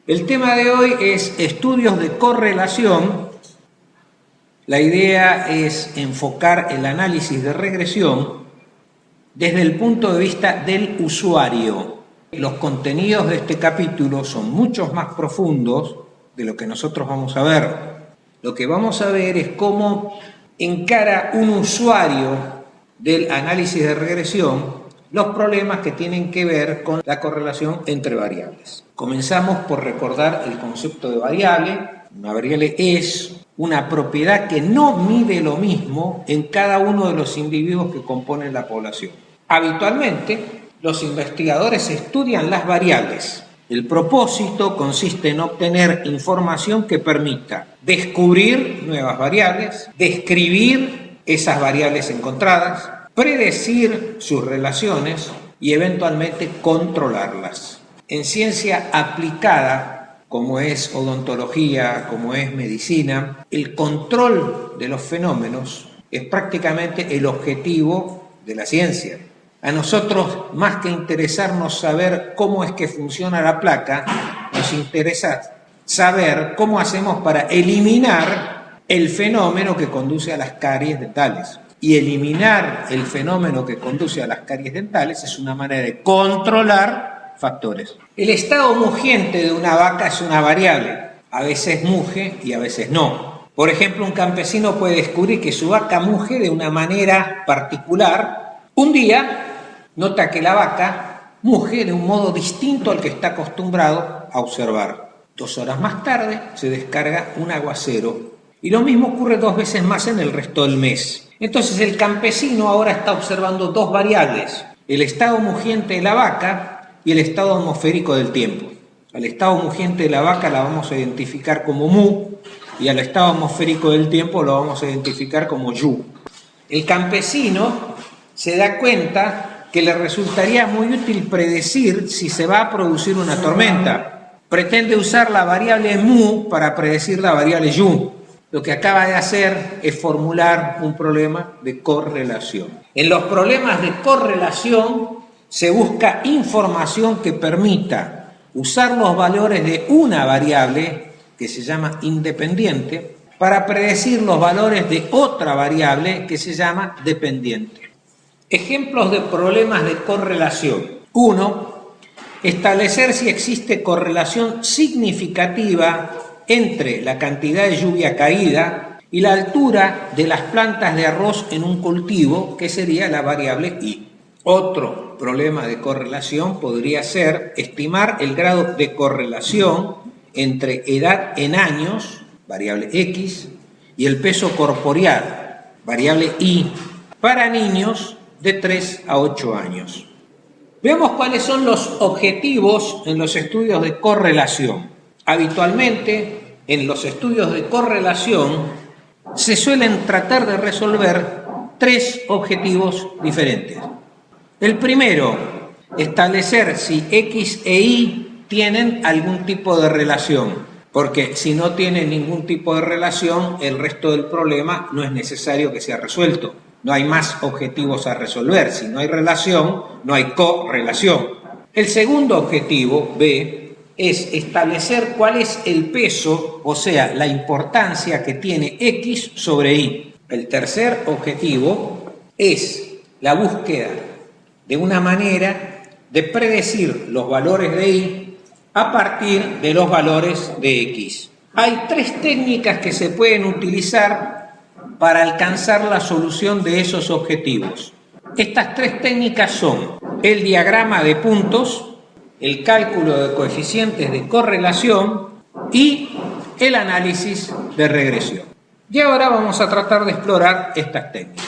El tema de hoy es estudios de correlación. La idea es enfocar el análisis de regresión desde el punto de vista del usuario. Los contenidos de este capítulo son mucho más profundos de lo que nosotros vamos a ver. Lo que vamos a ver es cómo encara un usuario del análisis de regresión los problemas que tienen que ver con la correlación entre variables. Comenzamos por recordar el concepto de variable. Una variable es una propiedad que no mide lo mismo en cada uno de los individuos que componen la población. Habitualmente, los investigadores estudian las variables. El propósito consiste en obtener información que permita descubrir nuevas variables, describir esas variables encontradas, predecir sus relaciones y eventualmente controlarlas. En ciencia aplicada, como es odontología, como es medicina, el control de los fenómenos es prácticamente el objetivo de la ciencia. A nosotros, más que interesarnos saber cómo es que funciona la placa, nos interesa saber cómo hacemos para eliminar el fenómeno que conduce a las caries dentales. Y eliminar el fenómeno que conduce a las caries dentales es una manera de controlar factores. El estado mugiente de una vaca es una variable. A veces muge y a veces no. Por ejemplo, un campesino puede descubrir que su vaca muge de una manera particular. Un día nota que la vaca muge de un modo distinto al que está acostumbrado a observar. 2 horas más tarde se descarga un aguacero. Y lo mismo ocurre 2 veces más en el resto del mes. Entonces el campesino ahora está observando 2 variables, el estado mugiente de la vaca y el estado atmosférico del tiempo. Al estado mugiente de la vaca la vamos a identificar como mu y al estado atmosférico del tiempo lo vamos a identificar como yu. El campesino se da cuenta que le resultaría muy útil predecir si se va a producir una tormenta. Pretende usar la variable mu para predecir la variable yu. Lo que acaba de hacer es formular un problema de correlación. En los problemas de correlación se busca información que permita usar los valores de una variable, que se llama independiente, para predecir los valores de otra variable que se llama dependiente. Ejemplos de problemas de correlación. 1. Establecer si existe correlación significativa entre la cantidad de lluvia caída y la altura de las plantas de arroz en un cultivo, que sería la variable I. Otro problema de correlación podría ser estimar el grado de correlación entre edad en años, variable X, y el peso corporeal, variable Y, para niños de 3 a 8 años. Veamos cuáles son los objetivos en los estudios de correlación. Habitualmente, en los estudios de correlación, se suelen tratar de resolver 3 objetivos diferentes. El primero, establecer si X e Y tienen algún tipo de relación, porque si no tienen ningún tipo de relación, el resto del problema no es necesario que sea resuelto. No hay más objetivos a resolver. Si no hay relación, no hay correlación. El segundo objetivo, B, es establecer cuál es el peso, o sea, la importancia que tiene X sobre Y. El tercer objetivo es la búsqueda de una manera de predecir los valores de Y a partir de los valores de X. Hay 3 técnicas que se pueden utilizar para alcanzar la solución de esos objetivos. Estas 3 técnicas son el diagrama de puntos, el cálculo de coeficientes de correlación y el análisis de regresión. Y ahora vamos a tratar de explorar estas técnicas.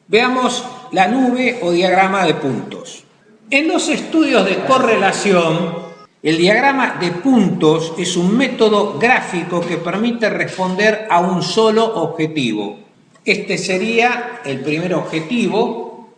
Veamos la nube o diagrama de puntos. En los estudios de correlación, el diagrama de puntos es un método gráfico que permite responder a un solo objetivo. Este sería el primer objetivo,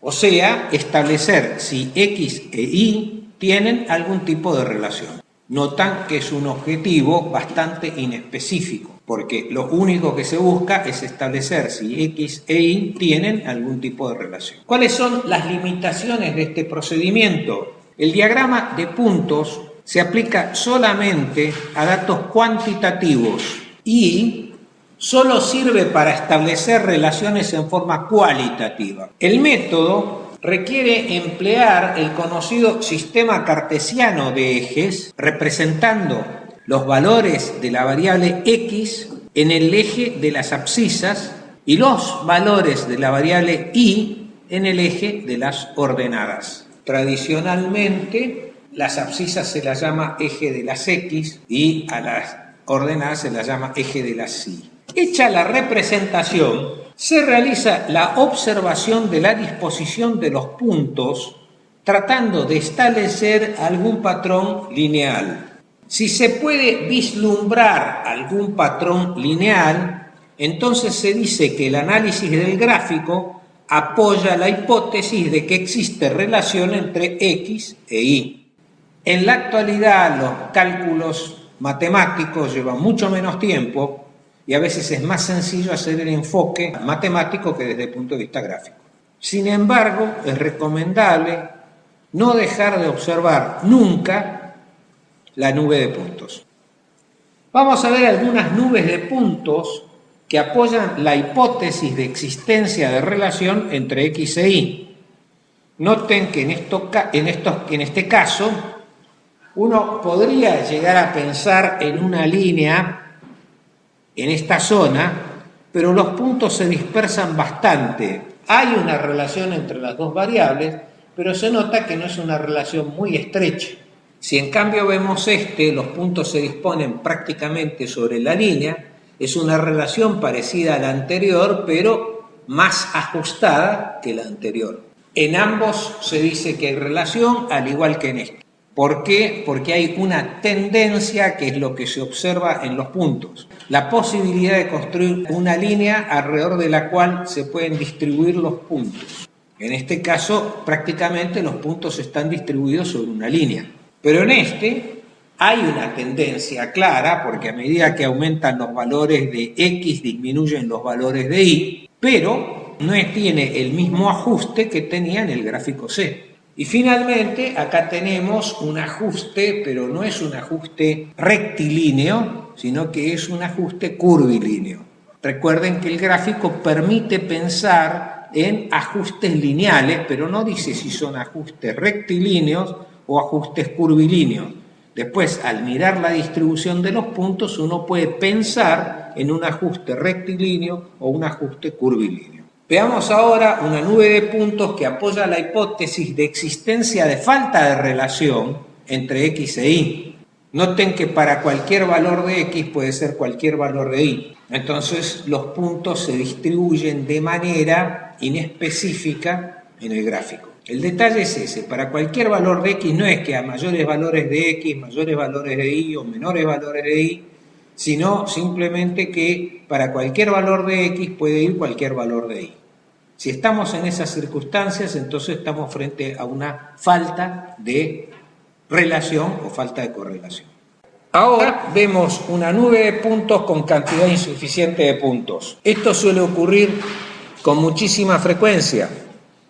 o sea, establecer si X e Y tienen algún tipo de relación. Notan que es un objetivo bastante inespecífico, porque lo único que se busca es establecer si X e Y tienen algún tipo de relación. ¿Cuáles son las limitaciones de este procedimiento? El diagrama de puntos se aplica solamente a datos cuantitativos y solo sirve para establecer relaciones en forma cualitativa. El método requiere emplear el conocido sistema cartesiano de ejes, representando los valores de la variable x en el eje de las abscisas y los valores de la variable y en el eje de las ordenadas. Tradicionalmente, las abscisas se las llama eje de las x y a las ordenadas se las llama eje de las y. Hecha la representación, se realiza la observación de la disposición de los puntos tratando de establecer algún patrón lineal. Si se puede vislumbrar algún patrón lineal, entonces se dice que el análisis del gráfico apoya la hipótesis de que existe relación entre x e y. En la actualidad los cálculos matemáticos llevan mucho menos tiempo y a veces es más sencillo hacer el enfoque matemático que desde el punto de vista gráfico. Sin embargo, es recomendable no dejar de observar nunca la nube de puntos. Vamos a ver algunas nubes de puntos que apoyan la hipótesis de existencia de relación entre x e y. Noten que en este caso uno podría llegar a pensar en una línea en esta zona, pero los puntos se dispersan bastante. Hay una relación entre las dos variables, pero se nota que no es una relación muy estrecha. Si en cambio vemos los puntos se disponen prácticamente sobre la línea, es una relación parecida a la anterior, pero más ajustada que la anterior. En ambos se dice que hay relación, al igual que en este. ¿Por qué? Porque hay una tendencia que es lo que se observa en los puntos. La posibilidad de construir una línea alrededor de la cual se pueden distribuir los puntos. En este caso, prácticamente los puntos están distribuidos sobre una línea. Pero en hay una tendencia clara, porque a medida que aumentan los valores de x, disminuyen los valores de y, pero no tiene el mismo ajuste que tenía en el gráfico C. Y finalmente, acá tenemos un ajuste, pero no es un ajuste rectilíneo, sino que es un ajuste curvilíneo. Recuerden que el gráfico permite pensar en ajustes lineales, pero no dice si son ajustes rectilíneos o ajustes curvilíneos. Después, al mirar la distribución de los puntos, uno puede pensar en un ajuste rectilíneo o un ajuste curvilíneo. Veamos ahora una nube de puntos que apoya la hipótesis de existencia de falta de relación entre x e y. Noten que para cualquier valor de x puede ser cualquier valor de y. Entonces, los puntos se distribuyen de manera inespecífica en el gráfico. El detalle es ese, para cualquier valor de x no es que a mayores valores de x, mayores valores de y o menores valores de y, sino simplemente que para cualquier valor de x puede ir cualquier valor de y. Si estamos en esas circunstancias, entonces estamos frente a una falta de relación o falta de correlación. Ahora vemos una nube de puntos con cantidad insuficiente de puntos. Esto suele ocurrir con muchísima frecuencia.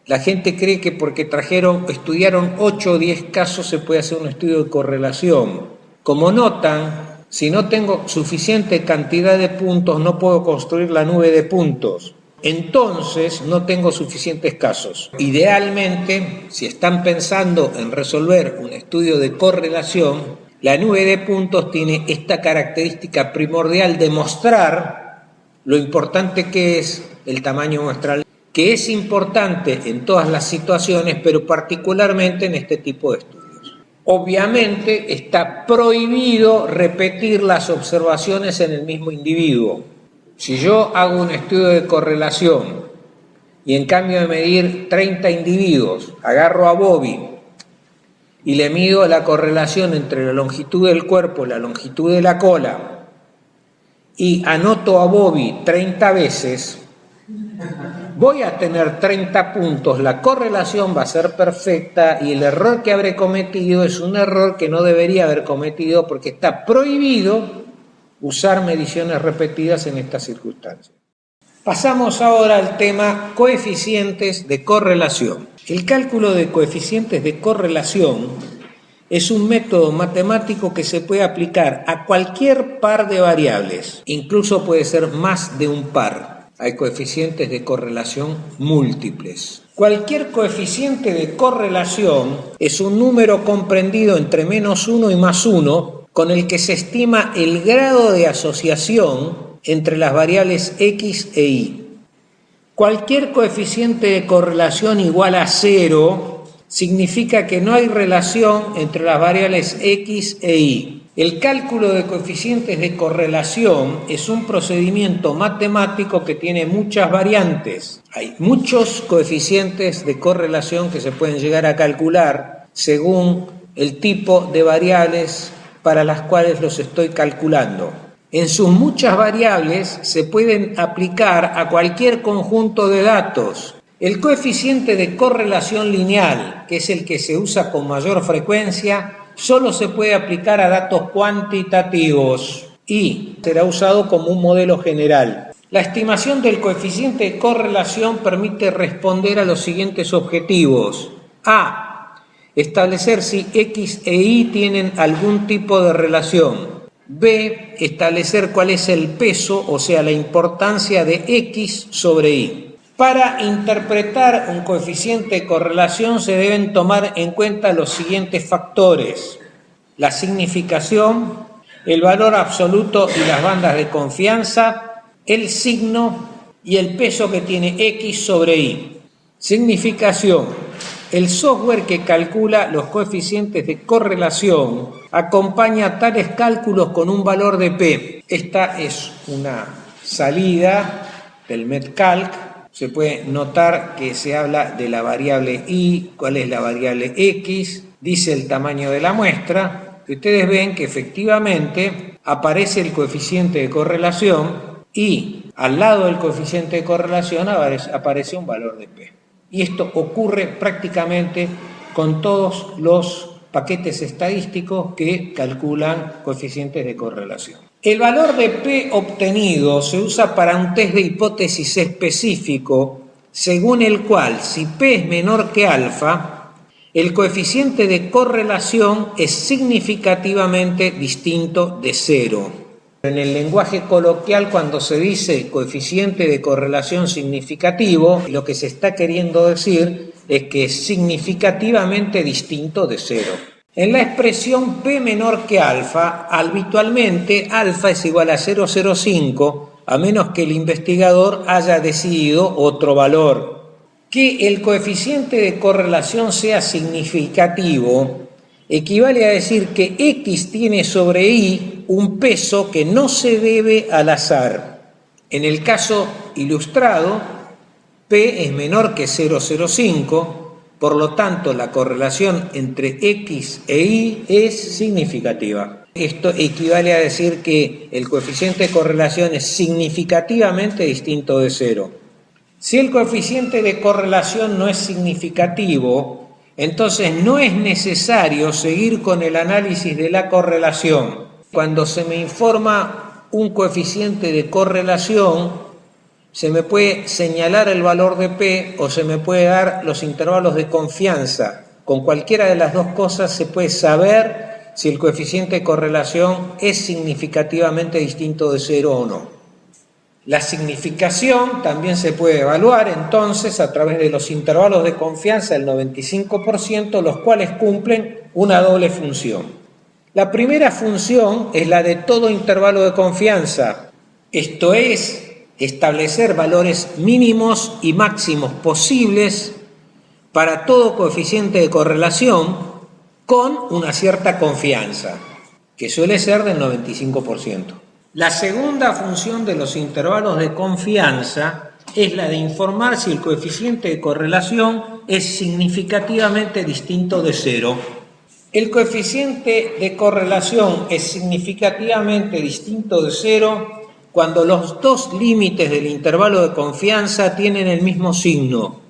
La gente cree que porque estudiaron 8 o 10 casos se puede hacer un estudio de correlación. Como notan, si no tengo suficiente cantidad de puntos, no puedo construir la nube de puntos. Entonces, no tengo suficientes casos. Idealmente, si están pensando en resolver un estudio de correlación, la nube de puntos tiene esta característica primordial de mostrar lo importante que es el tamaño muestral, que es importante en todas las situaciones, pero particularmente en este tipo de estudios. Obviamente está prohibido repetir las observaciones en el mismo individuo. Si yo hago un estudio de correlación y en cambio de medir 30 individuos, agarro a Bobby y le mido la correlación entre la longitud del cuerpo y la longitud de la cola y anoto a Bobby 30 veces, voy a tener 30 puntos, la correlación va a ser perfecta y el error que habré cometido es un error que no debería haber cometido porque está prohibido usar mediciones repetidas en estas circunstancias. Pasamos ahora al tema coeficientes de correlación. El cálculo de coeficientes de correlación es un método matemático que se puede aplicar a cualquier par de variables, incluso puede ser más de un par. Hay coeficientes de correlación múltiples. Cualquier coeficiente de correlación es un número comprendido entre -1 y +1 con el que se estima el grado de asociación entre las variables x e y. Cualquier coeficiente de correlación igual a 0 significa que no hay relación entre las variables x e y. El cálculo de coeficientes de correlación es un procedimiento matemático que tiene muchas variantes. Hay muchos coeficientes de correlación que se pueden llegar a calcular según el tipo de variables para las cuales los estoy calculando. En sus muchas variables se pueden aplicar a cualquier conjunto de datos. El coeficiente de correlación lineal, que es el que se usa con mayor frecuencia, solo se puede aplicar a datos cuantitativos y será usado como un modelo general. La estimación del coeficiente de correlación permite responder a los siguientes objetivos. A. Establecer si X e Y tienen algún tipo de relación. B. Establecer cuál es el peso, o sea, la importancia de X sobre Y. Para interpretar un coeficiente de correlación se deben tomar en cuenta los siguientes factores: la significación, el valor absoluto y las bandas de confianza, el signo y el peso que tiene X sobre Y. Significación: el software que calcula los coeficientes de correlación acompaña tales cálculos con un valor de P. Esta es una salida del MetCalc. Se puede notar que se habla de la variable y, cuál es la variable x, dice el tamaño de la muestra. Y ustedes ven que efectivamente aparece el coeficiente de correlación y al lado del coeficiente de correlación aparece un valor de P. Y esto ocurre prácticamente con todos los paquetes estadísticos que calculan coeficientes de correlación. El valor de P obtenido se usa para un test de hipótesis específico, según el cual, si P es menor que alfa, el coeficiente de correlación es significativamente distinto de 0. En el lenguaje coloquial, cuando se dice coeficiente de correlación significativo, lo que se está queriendo decir es que es significativamente distinto de 0. En la expresión P menor que alfa, habitualmente alfa es igual a 0,05, a menos que el investigador haya decidido otro valor. Que el coeficiente de correlación sea significativo equivale a decir que X tiene sobre Y un peso que no se debe al azar. En el caso ilustrado, P es menor que 0,05, por lo tanto la correlación entre X e Y es significativa. Esto equivale a decir que el coeficiente de correlación es significativamente distinto de 0. Si el coeficiente de correlación no es significativo, entonces no es necesario seguir con el análisis de la correlación. Cuando se me informa un coeficiente de correlación, se me puede señalar el valor de P o se me puede dar los intervalos de confianza. Con cualquiera de las dos cosas se puede saber si el coeficiente de correlación es significativamente distinto de 0 o no. La significación también se puede evaluar entonces a través de los intervalos de confianza del 95%, los cuales cumplen una doble función. La primera función es la de todo intervalo de confianza, esto es, establecer valores mínimos y máximos posibles para todo coeficiente de correlación con una cierta confianza, que suele ser del 95%. La segunda función de los intervalos de confianza es la de informar si el coeficiente de correlación es significativamente distinto de 0. El coeficiente de correlación es significativamente distinto de 0 cuando los dos límites del intervalo de confianza tienen el mismo signo.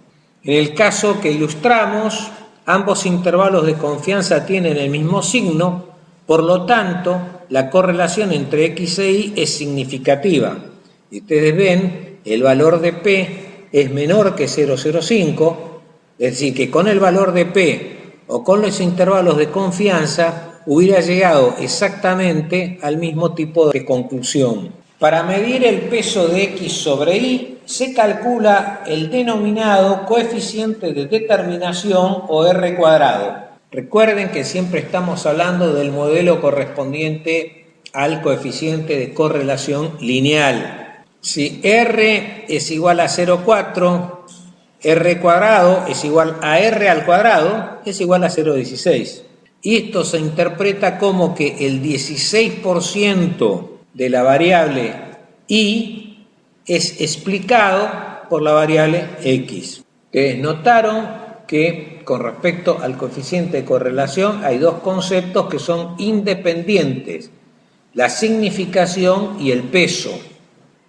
En el caso que ilustramos, ambos intervalos de confianza tienen el mismo signo, por lo tanto, la correlación entre X e Y es significativa. Y ustedes ven, el valor de P es menor que 0,05, es decir, que con el valor de P o con los intervalos de confianza, hubiera llegado exactamente al mismo tipo de conclusión. Para medir el peso de X sobre Y, se calcula el denominado coeficiente de determinación o R cuadrado. Recuerden que siempre estamos hablando del modelo correspondiente al coeficiente de correlación lineal. Si R es igual a 0,4, R cuadrado es igual a R al cuadrado, es igual a 0,16. Y esto se interpreta como que el 16% de la variable Y es explicado por la variable X. Ustedes notaron que con respecto al coeficiente de correlación hay dos conceptos que son independientes: la significación y el peso.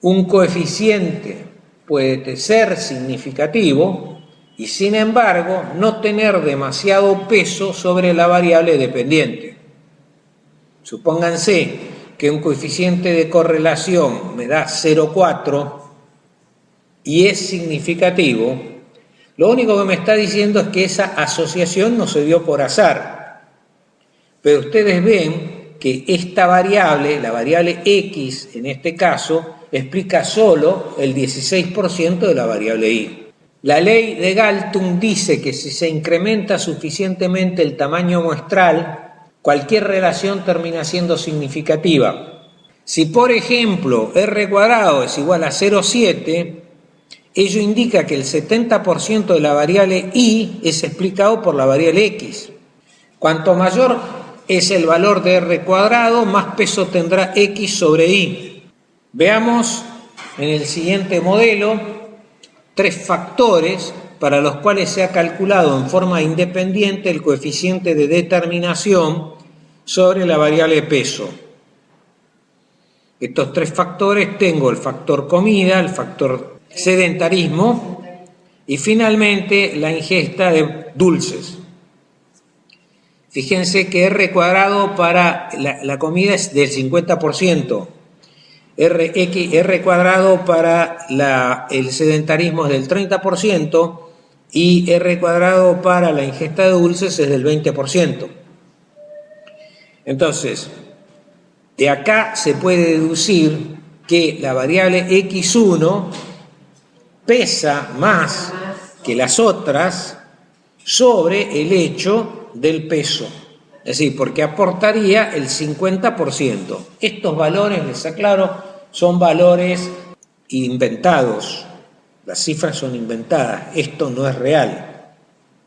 Un coeficiente puede ser significativo y sin embargo no tener demasiado peso sobre la variable dependiente. Supónganse que un coeficiente de correlación me da 0,4 y es significativo. Lo único que me está diciendo es que esa asociación no se dio por azar. Pero ustedes ven que esta variable, la variable X en este caso, explica solo el 16% de la variable Y. La ley de Galtung dice que si se incrementa suficientemente el tamaño muestral, cualquier relación termina siendo significativa. Si, por ejemplo, R cuadrado es igual a 0,7, ello indica que el 70% de la variable Y es explicado por la variable X. Cuanto mayor es el valor de R cuadrado, más peso tendrá X sobre Y. Veamos en el siguiente modelo 3 factores para los cuales se ha calculado en forma independiente el coeficiente de determinación sobre la variable peso. Estos 3 factores tengo el factor comida, el factor sedentarismo y finalmente la ingesta de dulces. Fíjense que R cuadrado para la comida es del 50%. R cuadrado para el sedentarismo es del 30% y R cuadrado para la ingesta de dulces es del 20%. Entonces, de acá se puede deducir que la variable X1 pesa más que las otras sobre el hecho del peso. Es decir, porque aportaría el 50%. Estos valores, les aclaro, son valores inventados. Las cifras son inventadas. Esto no es real.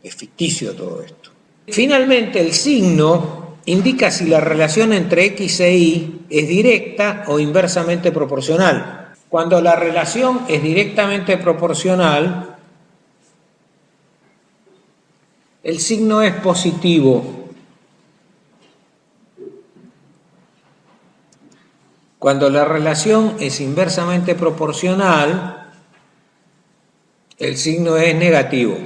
Es ficticio todo esto. Finalmente, el signo indica si la relación entre X e Y es directa o inversamente proporcional. Cuando la relación es directamente proporcional, el signo es positivo. Cuando la relación es inversamente proporcional, el signo es negativo.